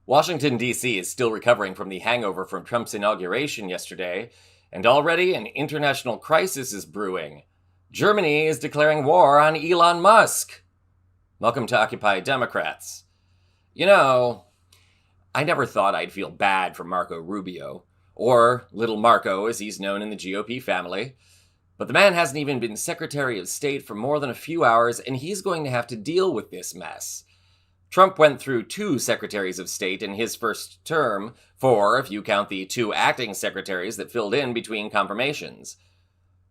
Washington, D.C. is still recovering from the hangover from Trump's inauguration yesterday, and already an international crisis is brewing. Germany is declaring war on Elon Musk. Welcome to Occupy Democrats. You know, I never thought I'd feel bad for Marco Rubio, or Little Marco as he's known in the GOP family. But the man hasn't even been Secretary of State for more than a few hours, and he's going to have to deal with this mess. Trump went through 2 secretaries of state in his first term, 4 if you count the 2 acting secretaries that filled in between confirmations.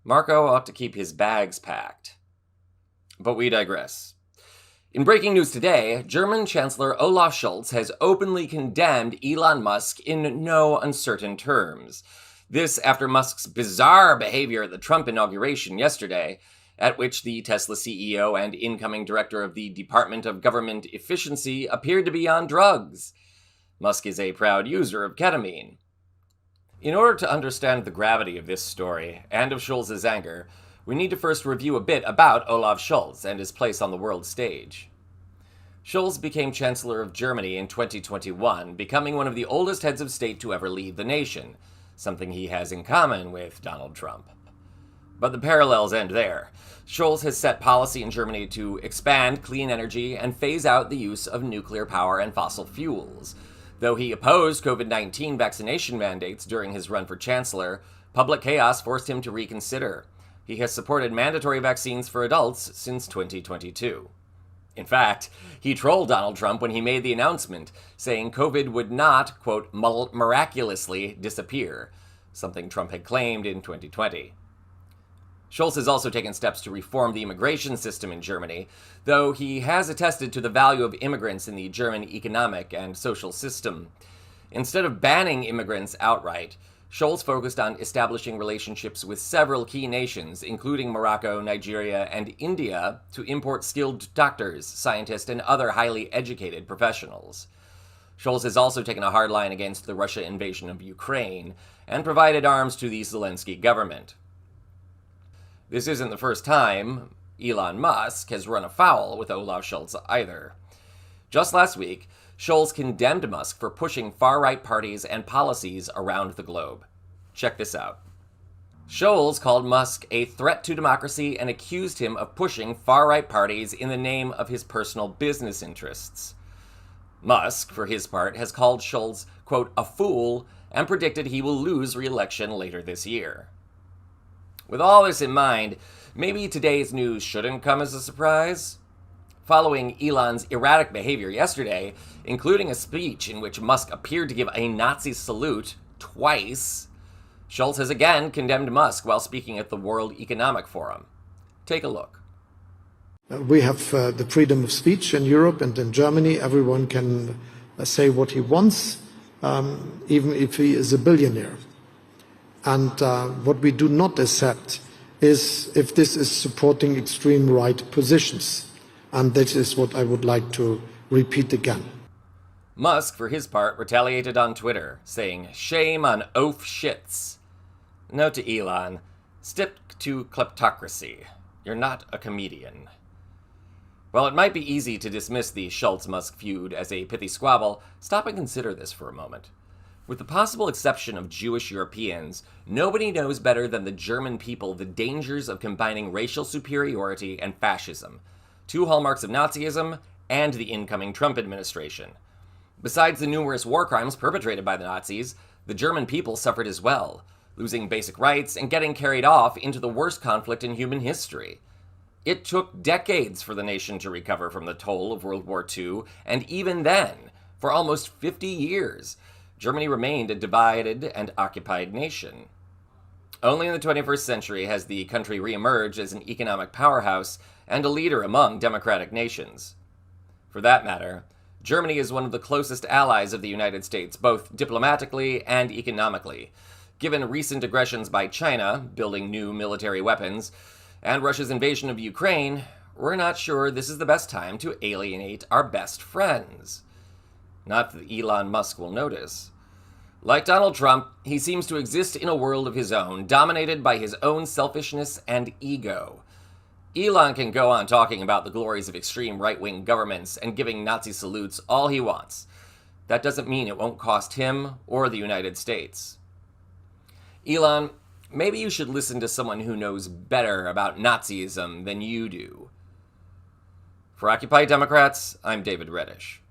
Marco ought to keep his bags packed. But we digress. In breaking news today, German Chancellor Olaf Scholz has openly condemned Elon Musk in no uncertain terms. This after Musk's bizarre behavior at the Trump inauguration yesterday, at which the Tesla CEO and incoming director of the Department of Government Efficiency appeared to be on drugs. Musk is a proud user of ketamine. In order to understand the gravity of this story, and of Scholz's anger, we need to first review a bit about Olaf Scholz and his place on the world stage. Scholz became Chancellor of Germany in 2021, becoming one of the oldest heads of state to ever lead the nation, something he has in common with Donald Trump. But the parallels end there. Scholz has set policy in Germany to expand clean energy and phase out the use of nuclear power and fossil fuels. Though he opposed COVID-19 vaccination mandates during his run for chancellor, public chaos forced him to reconsider. He has supported mandatory vaccines for adults since 2022. In fact, he trolled Donald Trump when he made the announcement, saying COVID would not, quote, miraculously disappear, something Trump had claimed in 2020. Scholz has also taken steps to reform the immigration system in Germany, though he has attested to the value of immigrants in the German economic and social system. Instead of banning immigrants outright, Scholz focused on establishing relationships with several key nations, including Morocco, Nigeria, and India, to import skilled doctors, scientists, and other highly educated professionals. Scholz has also taken a hard line against the Russia invasion of Ukraine and provided arms to the Zelensky government. This isn't the first time Elon Musk has run afoul with Olaf Scholz either. Just last week, Scholz condemned Musk for pushing far-right parties and policies around the globe. Check this out. Scholz called Musk a threat to democracy and accused him of pushing far-right parties in the name of his personal business interests. Musk, for his part, has called Scholz, quote, a fool, and predicted he will lose re-election later this year. With all this in mind, maybe today's news shouldn't come as a surprise. Following Elon's erratic behavior yesterday, including a speech in which Musk appeared to give a Nazi salute twice, Scholz has again condemned Musk while speaking at the World Economic Forum. Take a look. We have the freedom of speech in Europe and in Germany. Everyone can say what he wants, even if he is a billionaire. And what we do not accept is if this is supporting extreme right positions. And that is what I would like to repeat again. Musk, for his part, retaliated on Twitter, saying, shame on oaf shits. Note to Elon, stick to kleptocracy. You're not a comedian. While it might be easy to dismiss the Scholz-Musk feud as a pithy squabble, stop and consider this for a moment. With the possible exception of Jewish Europeans, nobody knows better than the German people the dangers of combining racial superiority and fascism, 2 hallmarks of Nazism and the incoming Trump administration. Besides the numerous war crimes perpetrated by the Nazis, the German people suffered as well, losing basic rights and getting carried off into the worst conflict in human history. It took decades for the nation to recover from the toll of World War II, and even then, for almost 50 years, Germany remained a divided and occupied nation. Only in the 21st century has the country reemerged as an economic powerhouse and a leader among democratic nations. For that matter, Germany is one of the closest allies of the United States, both diplomatically and economically. Given recent aggressions by China, building new military weapons, and Russia's invasion of Ukraine, we're not sure this is the best time to alienate our best friends. Not that Elon Musk will notice. Like Donald Trump, he seems to exist in a world of his own, dominated by his own selfishness and ego. Elon can go on talking about the glories of extreme right-wing governments and giving Nazi salutes all he wants. that doesn't mean it won't cost him or the United States. Elon, maybe you should listen to someone who knows better about Nazism than you do. For Occupy Democrats, I'm David Reddish.